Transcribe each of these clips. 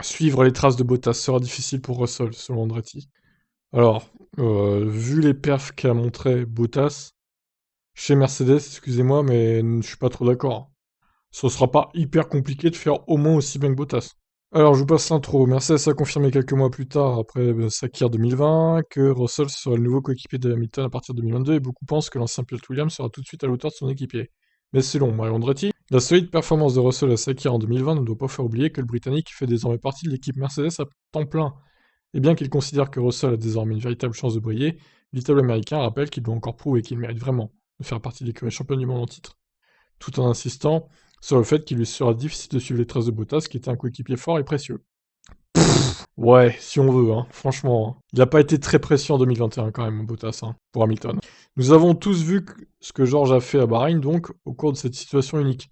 Suivre les traces de Bottas sera difficile pour Russell, selon Andretti. Alors, vu les perfs qu'a montré Bottas chez Mercedes, excusez-moi, mais je suis pas trop d'accord. Ce sera pas hyper compliqué de faire au moins aussi bien que Bottas. Alors, je vous passe l'intro. Mercedes a confirmé quelques mois plus tard, après Sakir 2020, que Russell sera le nouveau coéquipier de Hamilton à partir de 2022, et beaucoup pensent que l'ancien pilote Williams sera tout de suite à l'auteur de son équipier. Mais selon Mario Andretti, la solide performance de Russell à Sakir en 2020 ne doit pas faire oublier que le Britannique fait désormais partie de l'équipe Mercedes à temps plein. Et bien qu'il considère que Russell a désormais une véritable chance de briller, l'Italo américain rappelle qu'il doit encore prouver qu'il mérite vraiment de faire partie de l'écurie championne du monde en titre, tout en insistant sur le fait qu'il lui sera difficile de suivre les traces de Bottas, qui était un coéquipier fort et précieux. Ouais, si on veut, hein, franchement. Hein. Il n'a pas été très précieux en 2021 quand même, Bottas, hein, pour Hamilton. Nous avons tous vu ce que George a fait à Bahreïn, donc, au cours de cette situation unique.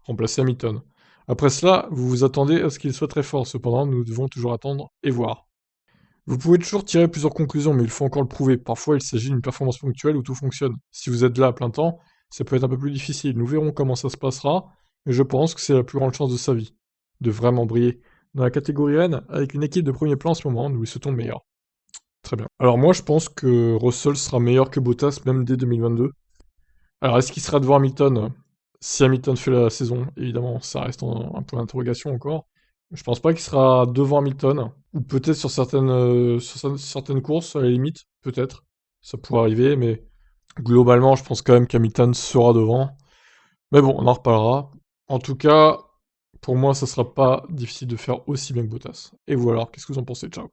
Remplacer Hamilton. Après cela, vous vous attendez à ce qu'il soit très fort, cependant, nous devons toujours attendre et voir. Vous pouvez toujours tirer plusieurs conclusions, mais il faut encore le prouver. Parfois, il s'agit d'une performance ponctuelle où tout fonctionne. Si vous êtes là à plein temps, ça peut être un peu plus difficile. Nous verrons comment ça se passera, mais je pense que c'est la plus grande chance de sa vie. De vraiment briller. Dans la catégorie N, avec une équipe de premier plan en ce moment, nous lui souhaitons le meilleur. Très bien. Alors moi, je pense que Russell sera meilleur que Bottas, même dès 2022. Alors, est-ce qu'il sera devant Hamilton? Si Hamilton fait la saison, évidemment, ça reste un point d'interrogation encore. Je pense pas qu'il sera devant Hamilton, ou peut-être sur certaines courses, à la limite, peut-être. Ça pourrait arriver, mais globalement, je pense quand même qu'Hamilton sera devant. Mais bon, on en reparlera. En tout cas, pour moi, ça sera pas difficile de faire aussi bien que Bottas. Et vous alors, qu'est-ce que vous en pensez? Ciao.